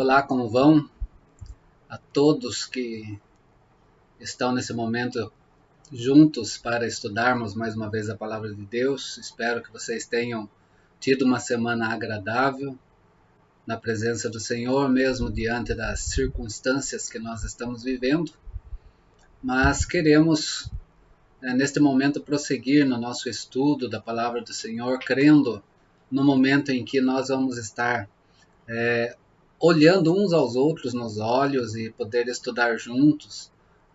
Olá, como vão? A todos que estão nesse momento juntos para estudarmos mais uma vez a Palavra de Deus. Espero que vocês tenham tido uma semana agradável na presença do Senhor, mesmo diante das circunstâncias que nós estamos vivendo. Mas queremos, neste momento, prosseguir no nosso estudo da Palavra do Senhor, crendo no momento em que nós vamos estar olhando uns aos outros nos olhos e poder estudar juntos,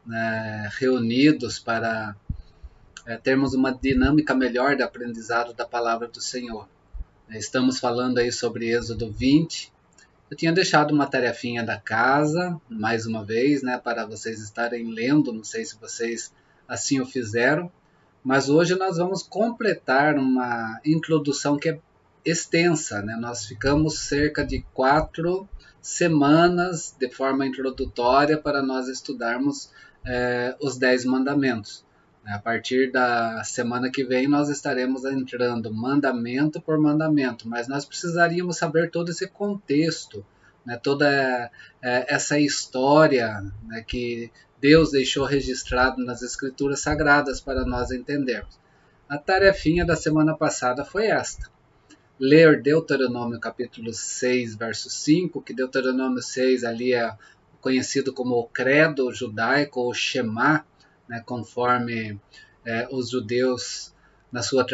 né, reunidos para termos uma dinâmica melhor de aprendizado da palavra do Senhor. Estamos falando aí sobre Êxodo 20. Eu tinha deixado uma tarefinha da casa, mais uma vez, né, para vocês estarem lendo, não sei se vocês assim o fizeram, mas hoje nós vamos completar uma introdução que é extensa, né? Nós ficamos cerca de 4 semanas de forma introdutória para nós estudarmos os 10 mandamentos. A partir da semana que vem nós estaremos entrando mandamento por mandamento, mas nós precisaríamos saber todo esse contexto, né? Toda essa história, né, que Deus deixou registrado nas Escrituras Sagradas para nós entendermos. A tarefinha da semana passada foi esta: ler Deuteronômio capítulo 6, verso 5, que Deuteronômio 6 ali é conhecido como o credo judaico, ou Shema, né, conforme os judeus na sua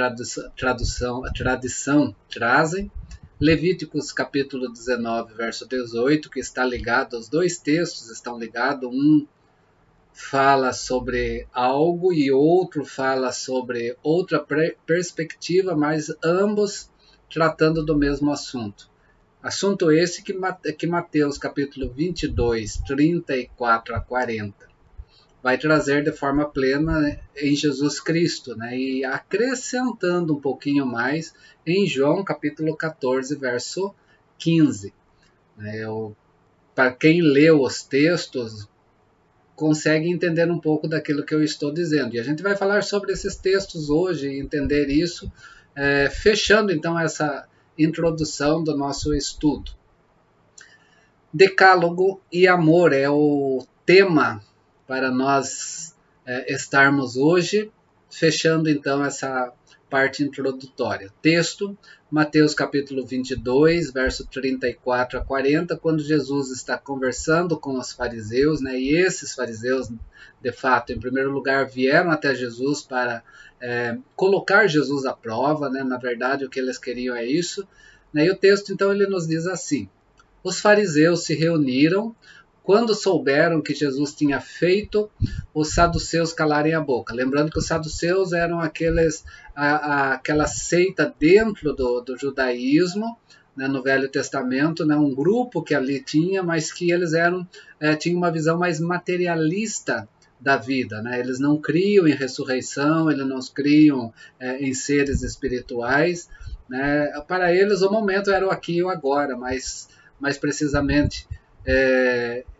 tradição trazem. Levíticos capítulo 19, verso 18, que está ligado, os dois textos estão ligados, um fala sobre algo e outro fala sobre outra perspectiva, mas ambos tratando do mesmo assunto. Assunto esse que Mateus capítulo 22, 34 a 40 vai trazer de forma plena em Jesus Cristo, né? E acrescentando um pouquinho mais em João capítulo 14, verso 15. Para quem leu os textos, consegue entender um pouco daquilo que eu estou dizendo. E a gente vai falar sobre esses textos hoje e entender isso, fechando então essa introdução do nosso estudo. Decálogo e amor é o tema para nós estarmos hoje, fechando então essa parte introdutória. Texto, Mateus capítulo 22, verso 34 a 40, quando Jesus está conversando com os fariseus, né, e esses fariseus, de fato, em primeiro lugar, vieram até Jesus para colocar Jesus à prova, né, na verdade o que eles queriam é isso, né, e o texto então ele nos diz assim: os fariseus se reuniram quando souberam que Jesus tinha feito os saduceus calarem a boca. Lembrando que os saduceus eram aquela seita dentro do judaísmo, né, no Velho Testamento, né, um grupo que ali tinha, mas que eles tinham uma visão mais materialista da vida, né? Eles não criam em ressurreição, eles não criam em seres espirituais, né? Para eles o momento era o aqui e o agora, mais precisamente.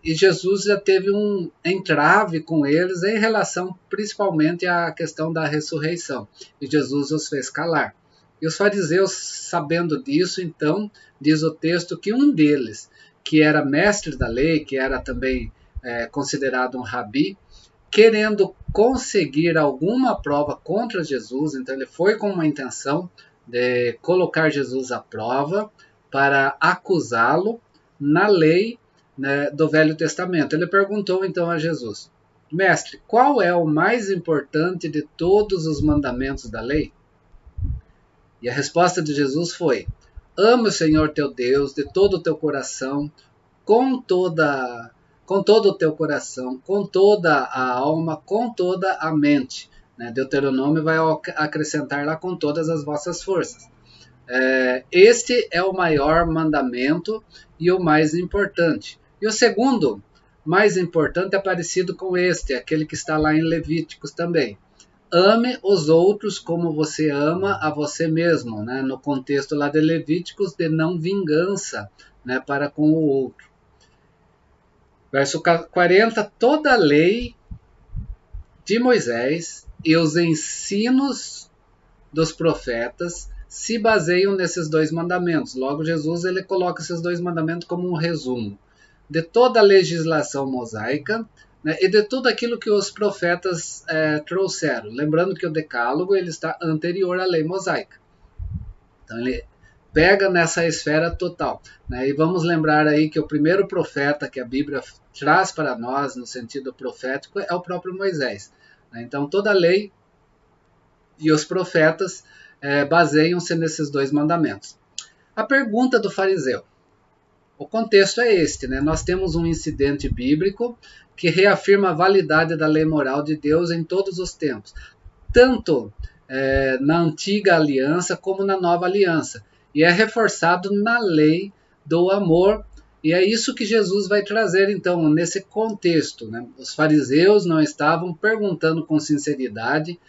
E Jesus já teve um entrave com eles em relação principalmente à questão da ressurreição. E Jesus os fez calar. E os fariseus, sabendo disso, então, diz o texto que um deles, que era mestre da lei, que era também considerado um rabi, querendo conseguir alguma prova contra Jesus, então ele foi com uma intenção de colocar Jesus à prova para acusá-lo na lei, né, do Velho Testamento. Ele perguntou então a Jesus: mestre, qual é o mais importante de todos os mandamentos da lei? E a resposta de Jesus foi: ama o Senhor teu Deus de todo o teu coração, com todo o teu coração, com toda a alma, com toda a mente. Deuteronômio vai acrescentar lá: com todas as vossas forças. Este é o maior mandamento e o mais importante. E o segundo, mais importante, é parecido com este, aquele que está lá em Levíticos também. Ame os outros como você ama a você mesmo, né? No contexto lá de Levíticos, de não vingança, né, para com o outro. Verso 40, toda a lei de Moisés e os ensinos dos profetas se baseiam nesses dois mandamentos. Logo, Jesus ele coloca esses dois mandamentos como um resumo de toda a legislação mosaica, né, e de tudo aquilo que os profetas trouxeram. Lembrando que o Decálogo ele está anterior à lei mosaica. Então ele pega nessa esfera total, né? E vamos lembrar aí que o primeiro profeta que a Bíblia traz para nós, no sentido profético, é o próprio Moisés, né? Então toda a lei e os profetas baseiam-se nesses dois mandamentos. A pergunta do fariseu. O contexto é este, né? Nós temos um incidente bíblico que reafirma a validade da lei moral de Deus em todos os tempos, tanto na antiga aliança como na nova aliança, e é reforçado na lei do amor, e é isso que Jesus vai trazer então nesse contexto, né? Os fariseus não estavam perguntando com sinceridade,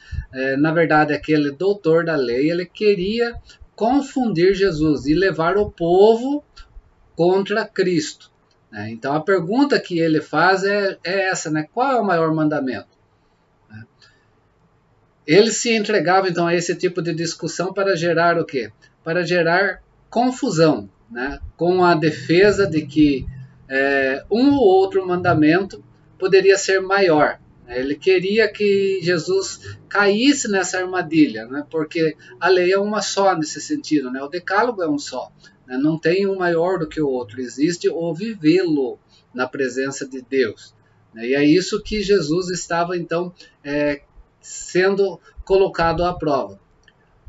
na verdade aquele doutor da lei ele queria confundir Jesus e levar o povo contra Cristo, né? Então a pergunta que ele faz é essa, né? Qual é o maior mandamento? Ele se entregava então a esse tipo de discussão para gerar o quê? Para gerar confusão, né? Com a defesa de que um ou outro mandamento poderia ser maior. Ele queria que Jesus caísse nessa armadilha, né? Porque a lei é uma só nesse sentido, né? O decálogo é um só, né? Não tem um maior do que o outro, existe o vivê-lo na presença de Deus, né? E é isso que Jesus estava então sendo colocado à prova.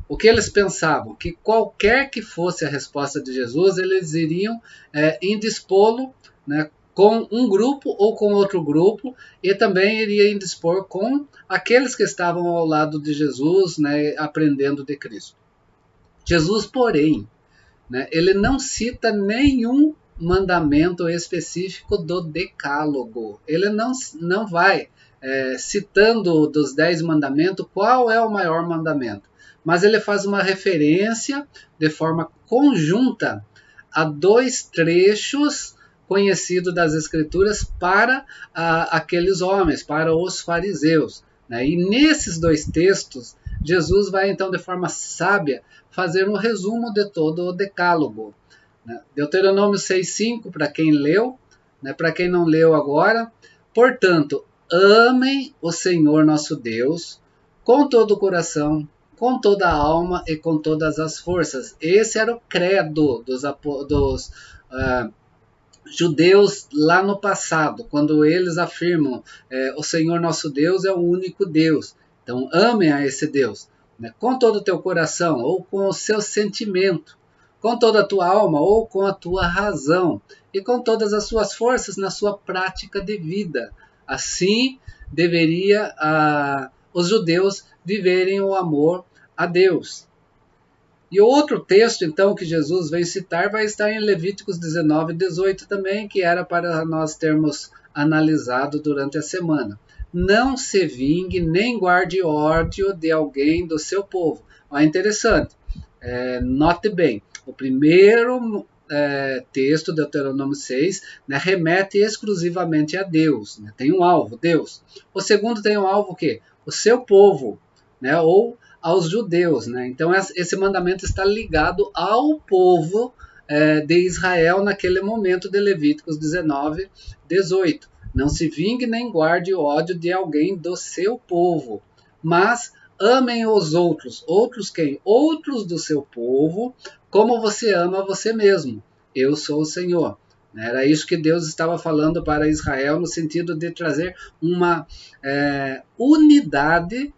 O que eles pensavam? Que qualquer que fosse a resposta de Jesus, eles iriam indispô-lo, né, com um grupo ou com outro grupo, e também iria indispor com aqueles que estavam ao lado de Jesus, né, aprendendo de Cristo. Jesus, porém, né, ele não cita nenhum mandamento específico do decálogo. Ele não vai citando dos 10 mandamentos qual é o maior mandamento, mas ele faz uma referência de forma conjunta a 2 trechos conhecidos das Escrituras para aqueles homens, para os fariseus, né? E nesses 2 textos, Jesus vai então de forma sábia fazer um resumo de todo o decálogo, né? Deuteronômio 6,5 para quem leu, né? Para quem não leu agora. Portanto, amem o Senhor nosso Deus com todo o coração, com toda a alma e com todas as forças. Esse era o credo dos judeus lá no passado, quando eles afirmam o Senhor nosso Deus é o único Deus. Então amem a esse Deus, né? Com todo o teu coração ou com o seu sentimento, com toda a tua alma ou com a tua razão e com todas as suas forças na sua prática de vida. Assim deveria os judeus viverem o amor a Deus. E o outro texto, então, que Jesus vem citar, vai estar em Levíticos 19, 18 também, que era para nós termos analisado durante a semana. Não se vingue nem guarde ódio de alguém do seu povo. É interessante, note bem, o primeiro texto, Deuteronômio 6, né, remete exclusivamente a Deus, né, tem um alvo, Deus. O segundo tem um alvo o quê? O seu povo, né, ou aos judeus, né? Então esse mandamento está ligado ao povo de Israel naquele momento de Levíticos 19, 18. Não se vingue nem guarde o ódio de alguém do seu povo, mas amem os outros. Outros quem? Outros do seu povo, como você ama você mesmo. Eu sou o Senhor. Era isso que Deus estava falando para Israel no sentido de trazer uma unidade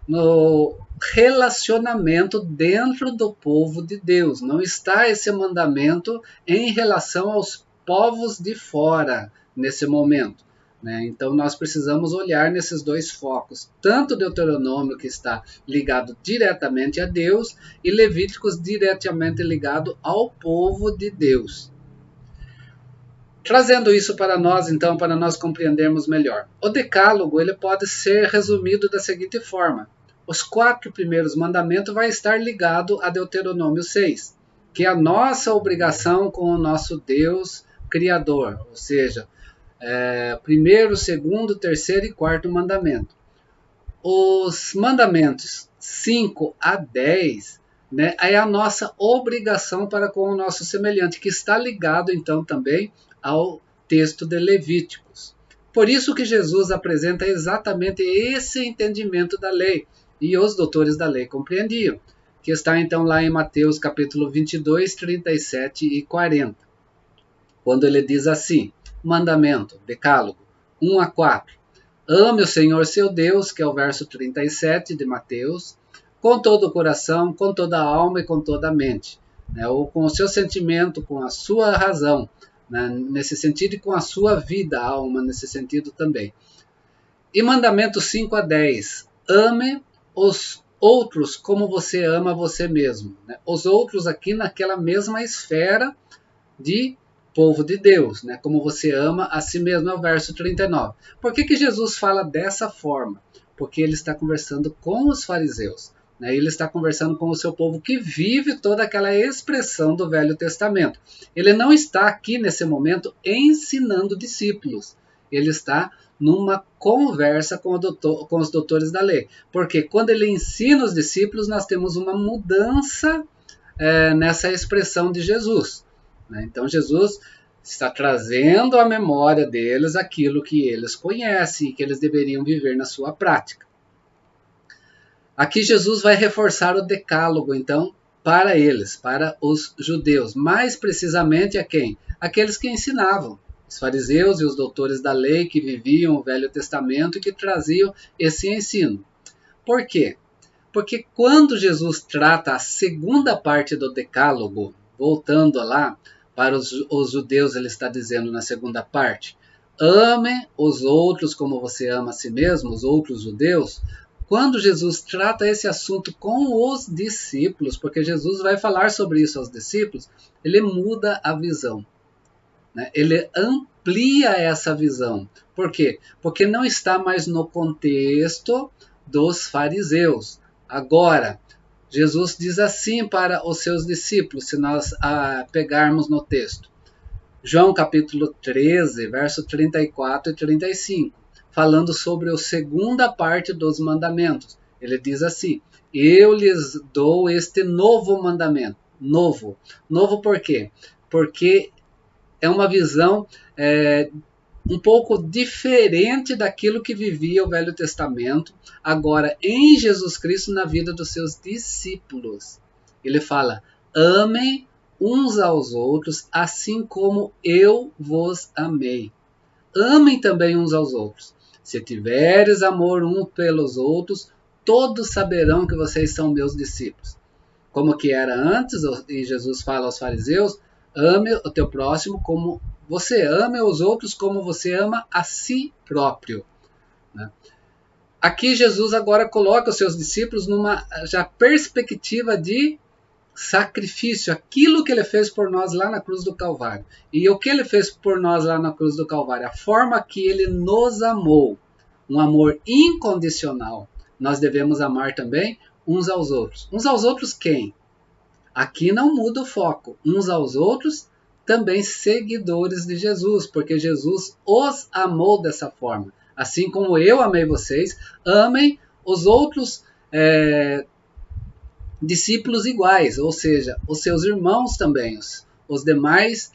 no relacionamento dentro do povo de Deus. Não está esse mandamento em relação aos povos de fora nesse momento, né? Então nós precisamos olhar nesses 2 focos, tanto Deuteronômio, que está ligado diretamente a Deus, e Levíticos diretamente ligado ao povo de Deus. Trazendo isso para nós, então, para nós compreendermos melhor. O decálogo ele pode ser resumido da seguinte forma: os 4 primeiros mandamentos vai estar ligado a Deuteronômio 6, que é a nossa obrigação com o nosso Deus Criador, ou seja, primeiro, segundo, terceiro e quarto mandamento. Os mandamentos 5 a 10 né, é a nossa obrigação para com o nosso semelhante, que está ligado então também ao texto de Levíticos. Por isso que Jesus apresenta exatamente esse entendimento da lei, e os doutores da lei compreendiam, que está então lá em Mateus capítulo 22, 37 e 40, quando ele diz assim, mandamento, decálogo, 1 a 4, ame o Senhor seu Deus, que é o verso 37 de Mateus, com todo o coração, com toda a alma e com toda a mente, né? Ou com o seu sentimento, com a sua razão, né? Nesse sentido, e com a sua vida, a alma, nesse sentido também. E mandamento 5 a 10, ame os outros como você ama você mesmo, né? Os outros aqui naquela mesma esfera de povo de Deus, né? Como você ama a si mesmo, é o verso 39. Por que Jesus fala dessa forma? Porque ele está conversando com os fariseus, né? Ele está conversando com o seu povo que vive toda aquela expressão do Velho Testamento. Ele não está aqui nesse momento ensinando discípulos, ele está numa conversa com os doutores da lei. Porque quando ele ensina os discípulos, nós temos uma mudança nessa expressão de Jesus. Então Jesus está trazendo à memória deles aquilo que eles conhecem e que eles deveriam viver na sua prática. Aqui Jesus vai reforçar o decálogo, então, para eles, para os judeus, mais precisamente a quem? Aqueles que ensinavam, os fariseus e os doutores da lei que viviam o Velho Testamento e que traziam esse ensino. Por quê? Porque quando Jesus trata a segunda parte do decálogo, voltando lá, para os judeus, ele está dizendo na segunda parte, ame os outros como você ama a si mesmo, os outros judeus. Quando Jesus trata esse assunto com os discípulos, porque Jesus vai falar sobre isso aos discípulos, ele muda a visão, né? Ele amplia essa visão. Por quê? Porque não está mais no contexto dos fariseus. Agora, Jesus diz assim para os seus discípulos, se nós pegarmos no texto. João capítulo 13, verso 34 e 35, falando sobre a segunda parte dos mandamentos. Ele diz assim, eu lhes dou este novo mandamento. Novo. Novo por quê? Porque é uma visão um pouco diferente daquilo que vivia o Velho Testamento, agora em Jesus Cristo na vida dos seus discípulos. Ele fala, amem uns aos outros, assim como eu vos amei. Amem também uns aos outros. Se tiveres amor uns pelos outros, todos saberão que vocês são meus discípulos. Como que era antes, e Jesus fala aos fariseus, ame o teu próximo como você ame os outros como você ama a si próprio. Né? Aqui Jesus agora coloca os seus discípulos numa já perspectiva de sacrifício, aquilo que ele fez por nós lá na cruz do Calvário. E o que ele fez por nós lá na cruz do Calvário? A forma que ele nos amou, um amor incondicional. Nós devemos amar também uns aos outros. Uns aos outros quem? Aqui não muda o foco. Uns aos outros, também seguidores de Jesus, porque Jesus os amou dessa forma. Assim como eu amei vocês, amem os outros discípulos iguais, ou seja, os seus irmãos também, os demais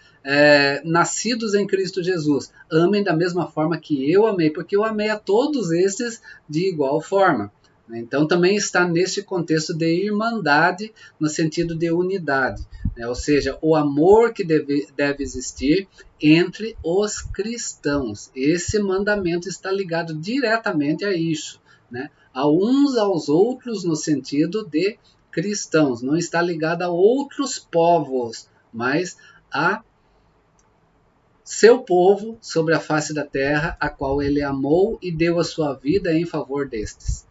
nascidos em Cristo Jesus. Amem da mesma forma que eu amei, porque eu amei a todos esses de igual forma. Então também está neste contexto de irmandade, no sentido de unidade, né? Ou seja, o amor que deve existir entre os cristãos. Esse mandamento está ligado diretamente a isso, né? A uns aos outros no sentido de cristãos, não está ligado a outros povos, mas a seu povo sobre a face da terra, a qual ele amou e deu a sua vida em favor destes.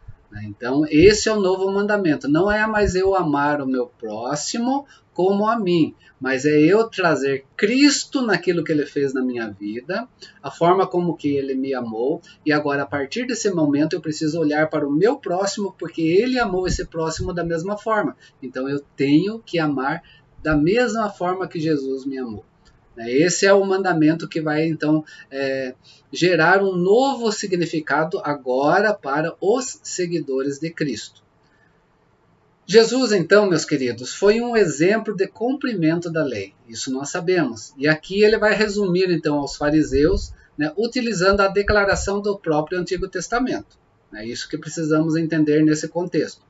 Então, esse é o novo mandamento. Não é mais eu amar o meu próximo como a mim, mas é eu trazer Cristo naquilo que ele fez na minha vida, a forma como que ele me amou, e agora, a partir desse momento, eu preciso olhar para o meu próximo, porque ele amou esse próximo da mesma forma. Então, eu tenho que amar da mesma forma que Jesus me amou. Esse é o mandamento que vai, então, gerar um novo significado agora para os seguidores de Cristo. Jesus, então, meus queridos, foi um exemplo de cumprimento da lei. Isso nós sabemos. E aqui ele vai resumir, então, aos fariseus, né, utilizando a declaração do próprio Antigo Testamento. É isso que precisamos entender nesse contexto.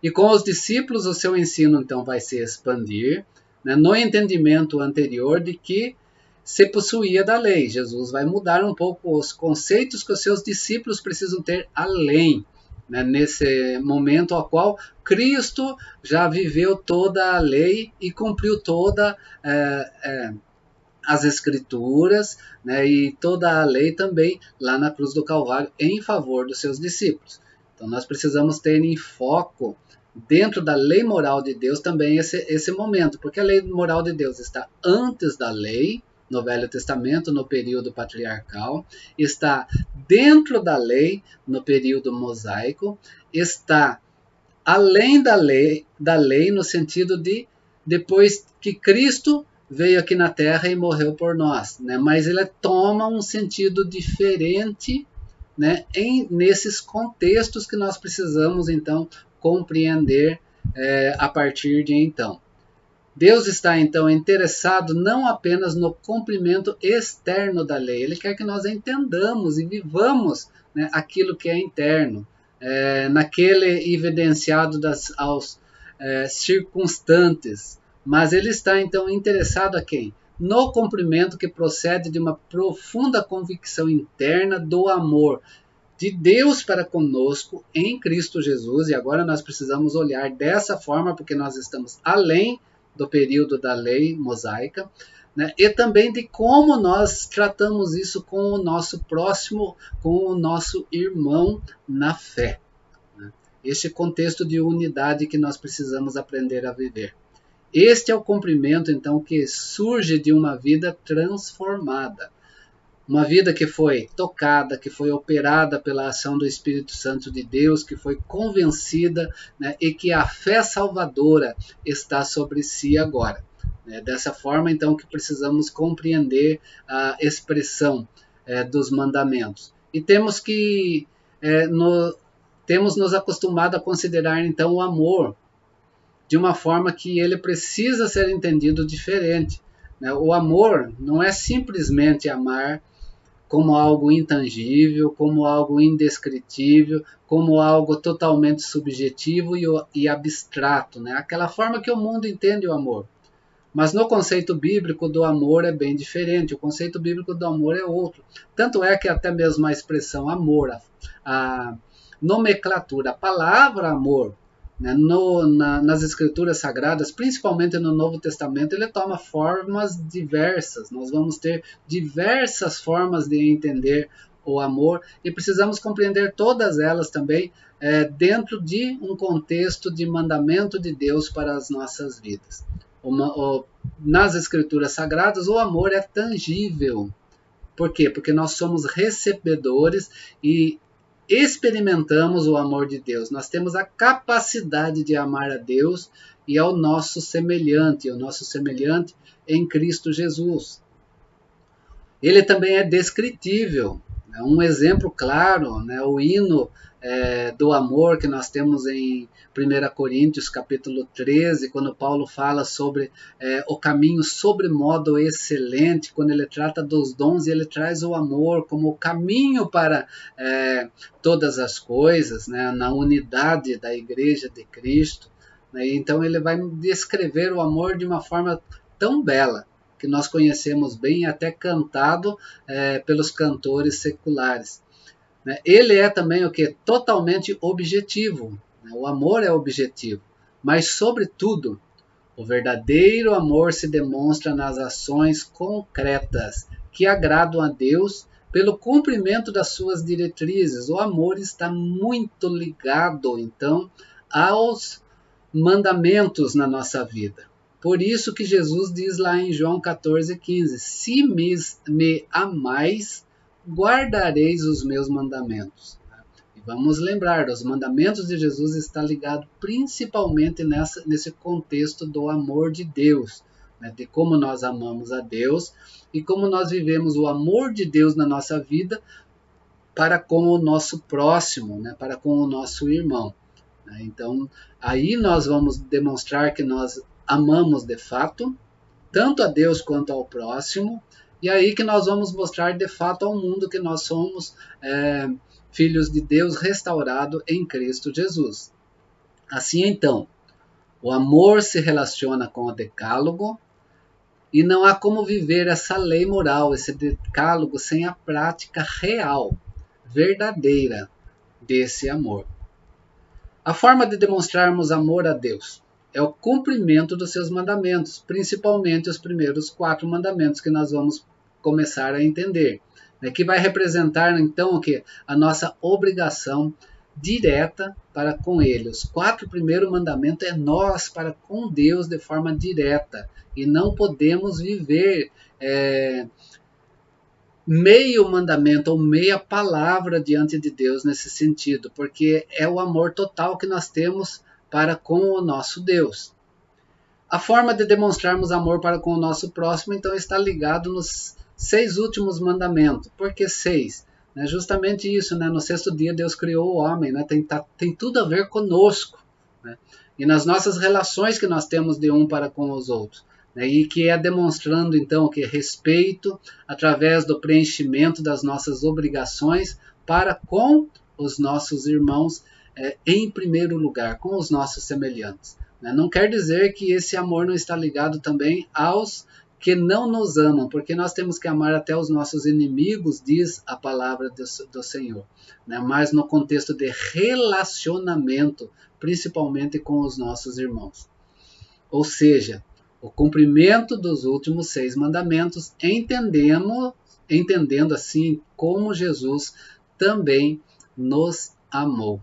E com os discípulos, o seu ensino, então, vai se expandir, né, no entendimento anterior de que se possuía da lei. Jesus vai mudar um pouco os conceitos que os seus discípulos precisam ter além, né, nesse momento ao qual Cristo já viveu toda a lei e cumpriu toda as escrituras, né, e toda a lei também lá na cruz do Calvário em favor dos seus discípulos. Então nós precisamos ter em foco dentro da lei moral de Deus também esse momento, porque a lei moral de Deus está antes da lei, no Velho Testamento, no período patriarcal, está dentro da lei, no período mosaico, está além da lei no sentido de depois que Cristo veio aqui na Terra e morreu por nós, né? Mas ele toma um sentido diferente, né, nesses contextos que nós precisamos então compreender a partir de então. Deus está então interessado não apenas no cumprimento externo da lei, ele quer que nós entendamos e vivamos, né, aquilo que é interno, naquele evidenciado aos circunstantes, mas ele está então interessado a quem? No cumprimento que procede de uma profunda convicção interna do amor de Deus para conosco em Cristo Jesus, e agora nós precisamos olhar dessa forma, porque nós estamos além do período da lei mosaica, né? E também de como nós tratamos isso com o nosso próximo, com o nosso irmão na fé. Né? Este contexto de unidade que nós precisamos aprender a viver. Este é o cumprimento, então, que surge de uma vida transformada. Uma vida que foi tocada, que foi operada pela ação do Espírito Santo de Deus, que foi convencida, né, e que a fé salvadora está sobre si agora. Dessa forma, então, que precisamos compreender a expressão dos mandamentos. E temos que temos nos acostumado a considerar, então, o amor de uma forma que ele precisa ser entendido diferente. O amor não é simplesmente amar como algo intangível, como algo indescritível, como algo totalmente subjetivo e abstrato, né? Aquela forma que o mundo entende o amor. Mas no conceito bíblico do amor é bem diferente, o conceito bíblico do amor é outro. Tanto é que até mesmo a expressão amor, a nomenclatura, a palavra amor, né, nas escrituras sagradas, principalmente no Novo Testamento, ele toma formas diversas. Nós vamos ter diversas formas de entender o amor e precisamos compreender todas elas também dentro de um contexto de mandamento de Deus para as nossas vidas. Nas escrituras sagradas, o amor é tangível. Por quê? Porque nós somos recebedores e experimentamos o amor de Deus. Nós temos a capacidade de amar a Deus e ao nosso semelhante, em Cristo Jesus. Ele também é descritível. Um exemplo claro, né, o hino do amor que nós temos em 1 Coríntios capítulo 13, quando Paulo fala sobre o caminho sobremodo excelente, quando ele trata dos dons, ele traz o amor como o caminho para todas as coisas, né, na unidade da igreja de Cristo. Né, então ele vai descrever o amor de uma forma tão bela, que nós conhecemos bem, até cantado pelos cantores seculares. Ele é também o que? Totalmente objetivo. O amor é objetivo. Mas, sobretudo, o verdadeiro amor se demonstra nas ações concretas que agradam a Deus pelo cumprimento das suas diretrizes. O amor está muito ligado, então, aos mandamentos na nossa vida. Por isso que Jesus diz lá em João 14,15: se me amais, guardareis os meus mandamentos. E vamos lembrar, os mandamentos de Jesus estão ligados principalmente nesse contexto do amor de Deus, né? De como nós amamos a Deus e como nós vivemos o amor de Deus na nossa vida para com o nosso próximo, né? Para com o nosso irmão. Então, aí nós vamos demonstrar que nós amamos de fato, tanto a Deus quanto ao próximo, e aí que nós vamos mostrar de fato ao mundo que nós somos filhos de Deus restaurado em Cristo Jesus. Assim então, o amor se relaciona com o decálogo, e não há como viver essa lei moral, esse decálogo, sem a prática real, verdadeira desse amor. A forma de demonstrarmos amor a Deus é o cumprimento dos seus mandamentos, principalmente os primeiros 4 mandamentos que nós vamos começar a entender, que vai representar então o que? A nossa obrigação direta para com Ele. Os 4 primeiros mandamentos é nós para com Deus de forma direta, e não podemos viver meio mandamento ou meia palavra diante de Deus nesse sentido, porque é o amor total que nós temos para com o nosso Deus. A forma de demonstrarmos amor para com o nosso próximo, então, está ligado nos 6 últimos mandamentos. Por que 6? Justamente isso, no 6º dia Deus criou o homem, tem tudo a ver conosco, e nas nossas relações que nós temos de um para com os outros. E que é demonstrando então que respeito através do preenchimento das nossas obrigações para com os nossos irmãos, em primeiro lugar, com os nossos semelhantes. Não quer dizer que esse amor não está ligado também aos que não nos amam, porque nós temos que amar até os nossos inimigos, diz a palavra do Senhor, mas no contexto de relacionamento, principalmente com os nossos irmãos. Ou seja, o cumprimento dos últimos 6 mandamentos, entendendo assim como Jesus também nos amou.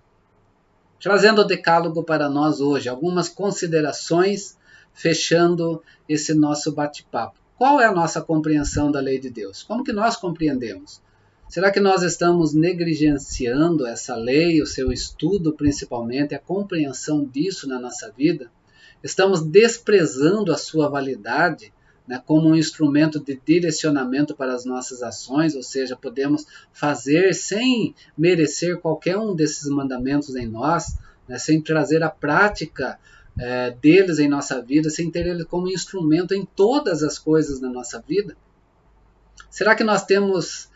Trazendo o decálogo para nós hoje, algumas considerações, fechando esse nosso bate-papo. Qual é a nossa compreensão da lei de Deus? Como que nós compreendemos? Será que nós estamos negligenciando essa lei, o seu estudo principalmente, a compreensão disso na nossa vida? Estamos desprezando a sua validade, como um instrumento de direcionamento para as nossas ações, ou seja, podemos fazer sem merecer qualquer um desses mandamentos em nós, sem trazer a prática deles em nossa vida, sem ter ele como instrumento em todas as coisas da nossa vida? Será que nós temos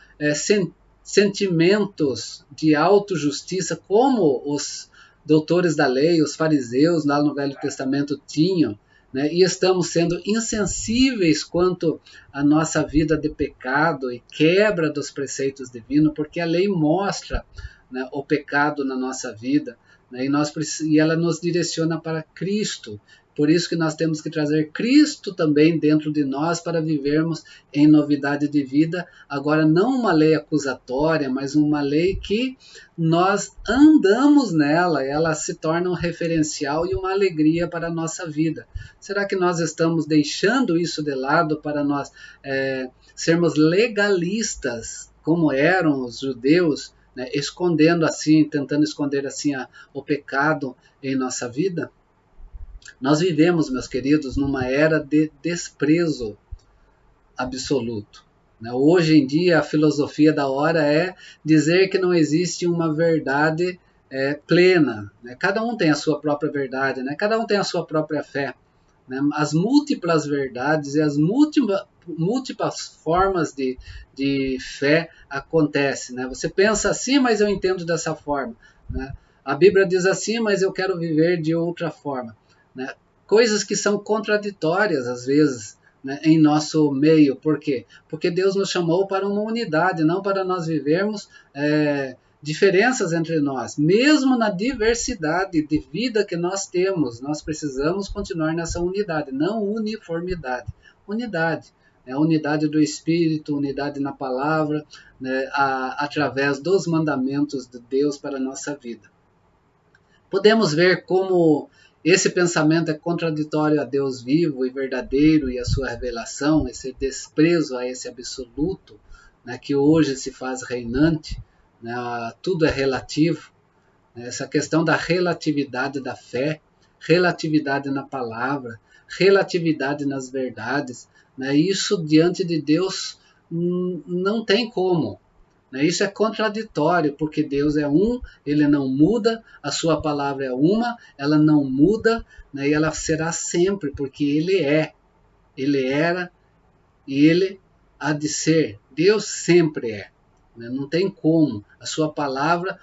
sentimentos de autojustiça como os doutores da lei, os fariseus lá no Velho Testamento tinham, e estamos sendo insensíveis quanto à nossa vida de pecado e quebra dos preceitos divinos, porque a lei mostra o pecado na nossa vida, e ela nos direciona para Cristo. Por isso que nós temos que trazer Cristo também dentro de nós para vivermos em novidade de vida. Agora, não uma lei acusatória, mas uma lei que nós andamos nela, ela se torna um referencial e uma alegria para a nossa vida. Será que nós estamos deixando isso de lado para nós sermos legalistas, como eram os judeus, escondendo assim, tentando esconder assim o pecado em nossa vida? Nós vivemos, meus queridos, numa era de desprezo absoluto. Hoje em dia, a filosofia da hora é dizer que não existe uma verdade plena. Cada um tem a sua própria verdade, cada um tem a sua própria fé. As múltiplas verdades e as múltiplas formas de fé acontecem. Você pensa assim, mas eu entendo dessa forma. A Bíblia diz assim, mas eu quero viver de outra forma. Coisas que são contraditórias às vezes em nosso meio. Por quê? Porque Deus nos chamou para uma unidade, não para nós vivermos diferenças entre nós. Mesmo na diversidade de vida que nós temos, nós precisamos continuar nessa unidade, não uniformidade. Unidade. A unidade do Espírito, unidade na palavra, através dos mandamentos de Deus para a nossa vida. Podemos ver como esse pensamento é contraditório a Deus vivo e verdadeiro e a sua revelação, esse desprezo a esse absoluto, que hoje se faz reinante, tudo é relativo, essa questão da relatividade da fé, relatividade na palavra, relatividade nas verdades, isso diante de Deus não tem como. né? Isso é contraditório, porque Deus é um, ele não muda, a sua palavra é uma, ela não muda, né? E ela será sempre, porque ele é, ele era e ele há de ser. Deus sempre é, né? Não tem como. A sua palavra,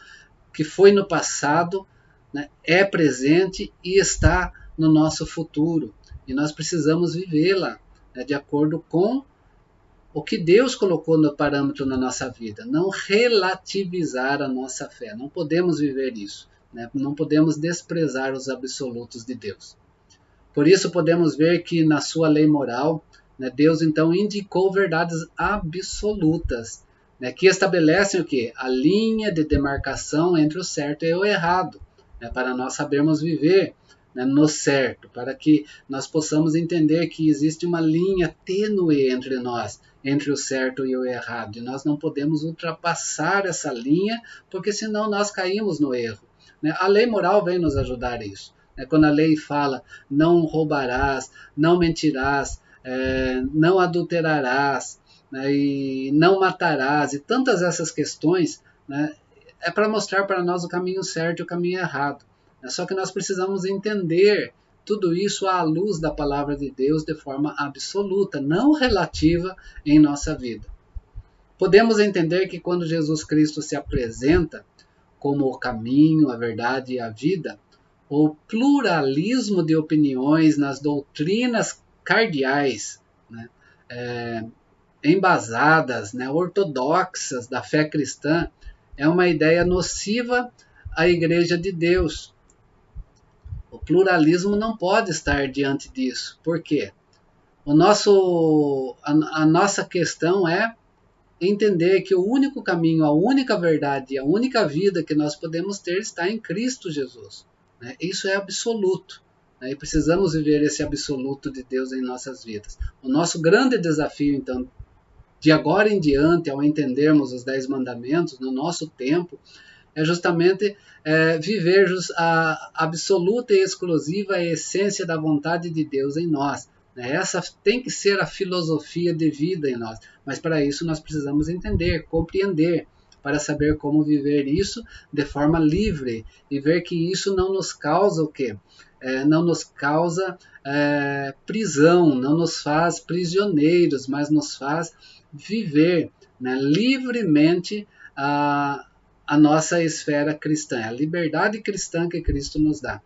que foi no passado, né, é presente e está no nosso futuro. E nós precisamos vivê-la, né, de acordo com o que Deus colocou no parâmetro na nossa vida. Não relativizar a nossa fé. Não podemos viver isso, né? Não podemos desprezar os absolutos de Deus. Por isso podemos ver que na sua lei moral, né, Deus então indicou verdades absolutas, né, que estabelecem o quê? A linha de demarcação entre o certo e o errado, né, para nós sabermos viver, né, no certo, para que nós possamos entender que existe uma linha tênue entre nós, entre o certo e o errado, e nós não podemos ultrapassar essa linha, porque senão nós caímos no erro, né? A lei moral vem nos ajudar a isso. Quando a lei fala não roubarás, não mentirás, não adulterarás, né, e não matarás, e tantas essas questões, né, é para mostrar para nós o caminho certo e o caminho errado. Só que nós precisamos entender tudo isso à luz da palavra de Deus de forma absoluta, não relativa em nossa vida. Podemos entender que quando Jesus Cristo se apresenta como o caminho, a verdade e a vida, o pluralismo de opiniões nas doutrinas cardeais, né, embasadas, né, ortodoxas da fé cristã, é uma ideia nociva à Igreja de Deus. O pluralismo não pode estar diante disso. Por quê? A nossa questão é entender que o único caminho, a única verdade e a única vida que nós podemos ter está em Cristo Jesus. Né? Isso é absoluto. Né? E precisamos viver esse absoluto de Deus em nossas vidas. O nosso grande desafio, então, de agora em diante, ao entendermos os 10 mandamentos no nosso tempo, é justamente viver a absoluta e exclusiva essência da vontade de Deus em nós. Essa tem que ser a filosofia de vida em nós, mas para isso nós precisamos entender, compreender, para saber como viver isso de forma livre e ver que isso não nos causa o quê? Não nos causa prisão, não nos faz prisioneiros, mas nos faz viver, né, livremente a nossa esfera cristã, a liberdade cristã que Cristo nos dá.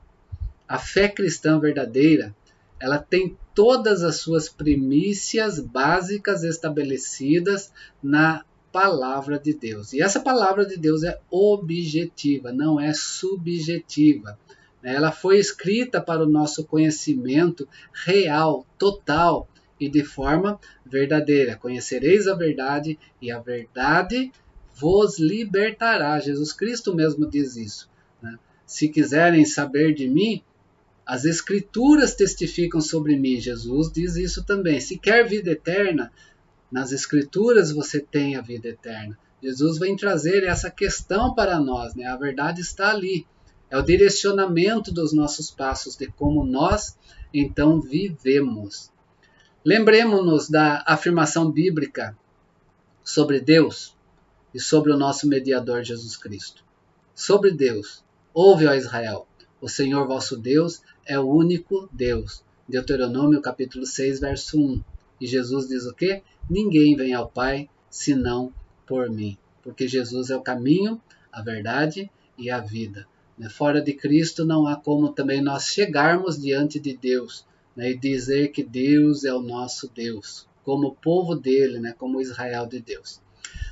A fé cristã verdadeira, ela tem todas as suas primícias básicas estabelecidas na palavra de Deus. E essa palavra de Deus é objetiva, não é subjetiva. Ela foi escrita para o nosso conhecimento real, total e de forma verdadeira. Conhecereis a verdade e a verdade vos libertará. Jesus Cristo mesmo diz isso. Né? Se quiserem saber de mim, as Escrituras testificam sobre mim. Jesus diz isso também. Se quer vida eterna, nas Escrituras você tem a vida eterna. Jesus vem trazer essa questão para nós. Né? A verdade está ali. É o direcionamento dos nossos passos, de como nós, então, vivemos. Lembremos-nos da afirmação bíblica sobre Deus e sobre o nosso mediador Jesus Cristo. Sobre Deus, ouve, ó Israel, o Senhor vosso Deus é o único Deus. Deuteronômio capítulo 6, verso 1. E Jesus diz o quê? Ninguém vem ao Pai senão por mim. Porque Jesus é o caminho, a verdade e a vida. Fora de Cristo não há como também nós chegarmos diante de Deus, né, e dizer que Deus é o nosso Deus, como povo dele, né, como Israel de Deus.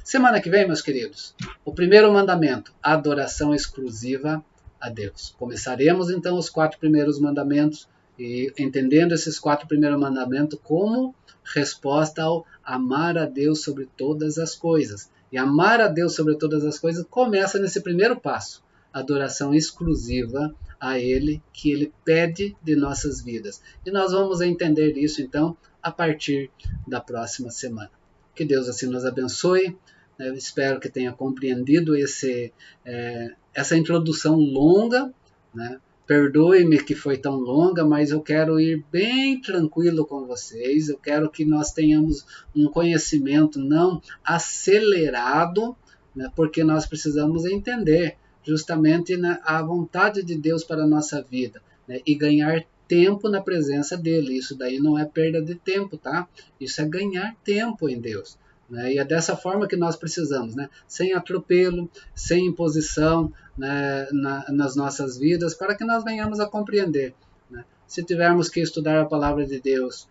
Semana que vem, meus queridos, o primeiro mandamento, adoração exclusiva a Deus. Começaremos então os 4 primeiros mandamentos e entendendo esses 4 primeiros mandamentos como resposta ao amar a Deus sobre todas as coisas. E amar a Deus sobre todas as coisas começa nesse primeiro passo, adoração exclusiva a Ele, que Ele pede de nossas vidas. E nós vamos entender isso então a partir da próxima semana. Que Deus assim nos abençoe. Eu espero que tenha compreendido essa introdução longa, né? Perdoe-me que foi tão longa, mas eu quero ir bem tranquilo com vocês. Eu quero que nós tenhamos um conhecimento não acelerado, né, porque nós precisamos entender justamente, né, a vontade de Deus para a nossa vida, né, e ganhar tempo na presença dele. Isso daí não é perda de tempo, tá? Isso é ganhar tempo em Deus. Né? E é dessa forma que nós precisamos, né? Sem atropelo, sem imposição, né, nas nossas vidas, para que nós venhamos a compreender. Né? Se tivermos que estudar a palavra de Deus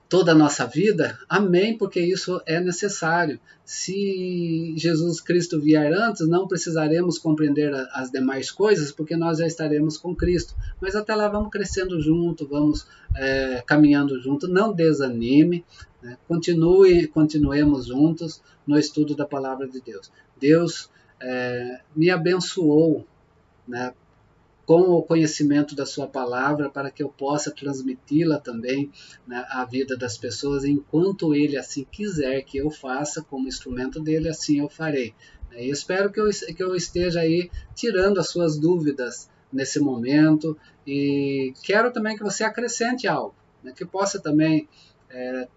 toda a nossa vida, amém, porque isso é necessário. Se Jesus Cristo vier antes, não precisaremos compreender as demais coisas, porque nós já estaremos com Cristo. Mas até lá vamos crescendo junto, vamos caminhando junto, não desanime, né? Continuemos juntos no estudo da palavra de Deus. Deus me abençoou, né, com o conhecimento da sua palavra, para que eu possa transmiti-la também, né, à vida das pessoas, enquanto ele assim quiser que eu faça, como instrumento dele, assim eu farei. E espero que eu esteja aí tirando as suas dúvidas nesse momento, e quero também que você acrescente algo, né, que possa também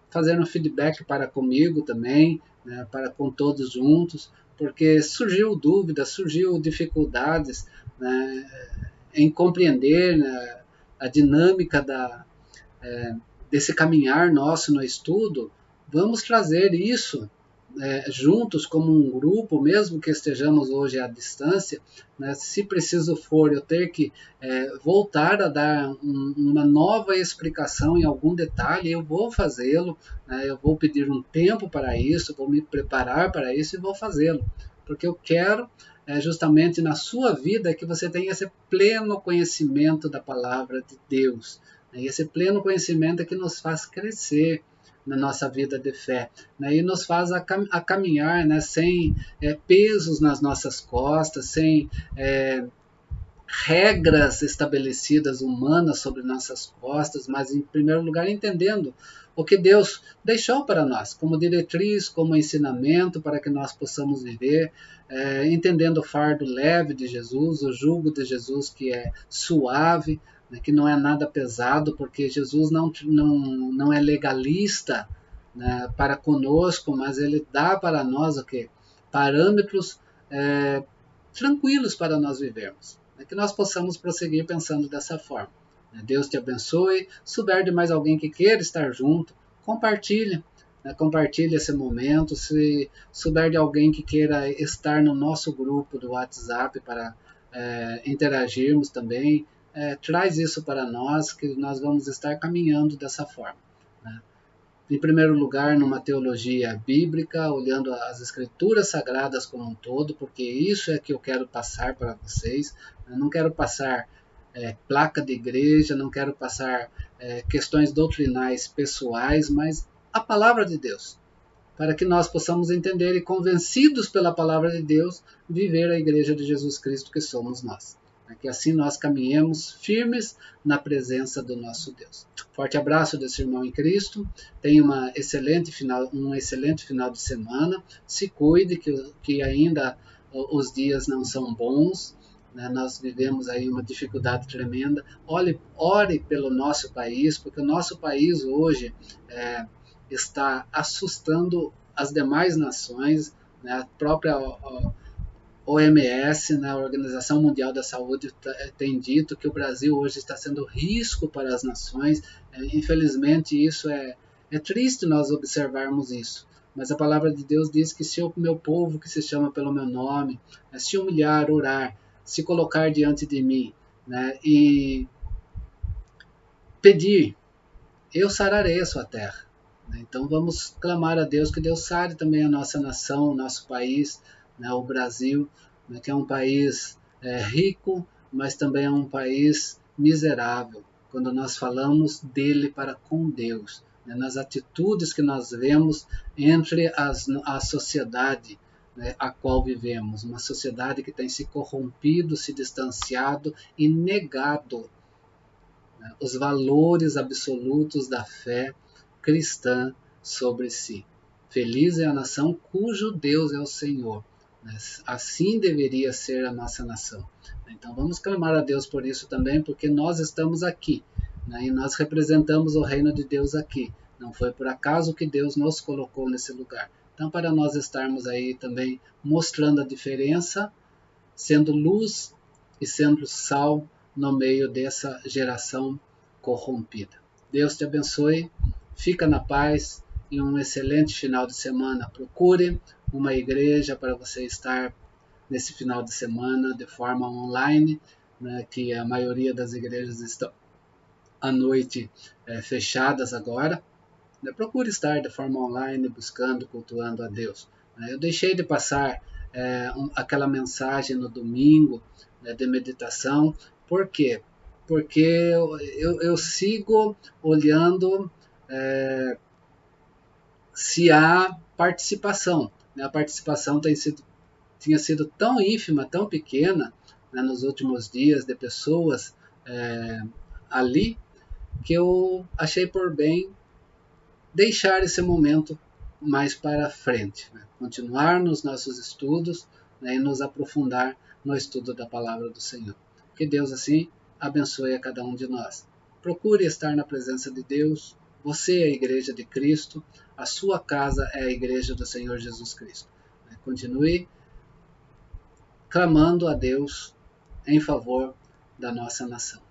fazer um feedback para comigo também, né, para com todos juntos, porque surgiu dúvidas, surgiu dificuldades, né, em compreender, né, a dinâmica desse caminhar nosso no estudo. Vamos trazer isso juntos como um grupo, mesmo que estejamos hoje à distância, né, se preciso for eu ter que voltar a dar uma nova explicação em algum detalhe, eu vou fazê-lo, né, eu vou pedir um tempo para isso, vou me preparar para isso e vou fazê-lo, porque eu quero justamente na sua vida que você tenha esse pleno conhecimento da palavra de Deus, né, e esse pleno conhecimento é que nos faz crescer na nossa vida de fé, né, e nos faz a caminhar, né, sem pesos nas nossas costas, sem regras estabelecidas humanas sobre nossas costas, mas em primeiro lugar entendendo o que Deus deixou para nós, como diretriz, como ensinamento para que nós possamos viver, entendendo o fardo leve de Jesus, o jugo de Jesus que é suave, né, que não é nada pesado, porque Jesus não é legalista, né, para conosco, mas ele dá para nós o que? Parâmetros tranquilos para nós vivermos. Que nós possamos prosseguir pensando dessa forma. Deus te abençoe. Se souber de mais alguém que queira estar junto, compartilhe. Compartilhe esse momento. Se souber de alguém que queira estar no nosso grupo do WhatsApp para interagirmos também, traz isso para nós, que nós vamos estar caminhando dessa forma. Em primeiro lugar, numa teologia bíblica, olhando as escrituras sagradas como um todo, porque isso é que eu quero passar para vocês. Eu não quero passar placa de igreja, não quero passar questões doutrinais pessoais, mas a palavra de Deus, para que nós possamos entender e, convencidos pela palavra de Deus, viver a igreja de Jesus Cristo que somos nós. Que assim nós caminhemos firmes na presença do nosso Deus. Forte abraço desse irmão em Cristo. Tenha um excelente final de semana. Se cuide, que ainda os dias não são bons. Né? Nós vivemos aí uma dificuldade tremenda. Ore pelo nosso país, porque o nosso país hoje está assustando as demais nações. Né? A própria OMS, né, a Organização Mundial da Saúde, tem dito que o Brasil hoje está sendo risco para as nações. Infelizmente, isso é triste nós observarmos isso. Mas a palavra de Deus diz que se o meu povo, que se chama pelo meu nome, se humilhar, orar, se colocar diante de mim, né, e pedir, eu sararei a sua terra. Então vamos clamar a Deus, que Deus sare também a nossa nação, o nosso país, né, o Brasil, né, que é um país rico, mas também é um país miserável, quando nós falamos dele para com Deus, né, nas atitudes que nós vemos entre a sociedade, né, a qual vivemos, uma sociedade que tem se corrompido, se distanciado e negado, né, os valores absolutos da fé cristã sobre si. Feliz é a nação cujo Deus é o Senhor. Assim deveria ser a nossa nação. Então vamos clamar a Deus por isso também, porque nós estamos aqui, né, e nós representamos o reino de Deus aqui. Não foi por acaso que Deus nos colocou nesse lugar. Então, para nós estarmos aí também mostrando a diferença, sendo luz e sendo sal no meio dessa geração corrompida. Deus te abençoe, fica na paz e um excelente final de semana. Procure uma igreja para você estar nesse final de semana de forma online, né, que a maioria das igrejas estão à noite fechadas agora. Procure estar de forma online, buscando, cultuando a Deus. Eu deixei de passar aquela mensagem no domingo, de meditação. Por quê? Porque eu sigo olhando se há participação. A participação tinha sido tão ínfima, tão pequena, nos últimos dias, de pessoas ali, que eu achei por bem deixar esse momento mais para frente, continuar nos nossos estudos, e nos aprofundar no estudo da palavra do Senhor. Que Deus assim abençoe a cada um de nós. Procure estar na presença de Deus. Você é a igreja de Cristo, a sua casa é a igreja do Senhor Jesus Cristo. Continue clamando a Deus em favor da nossa nação.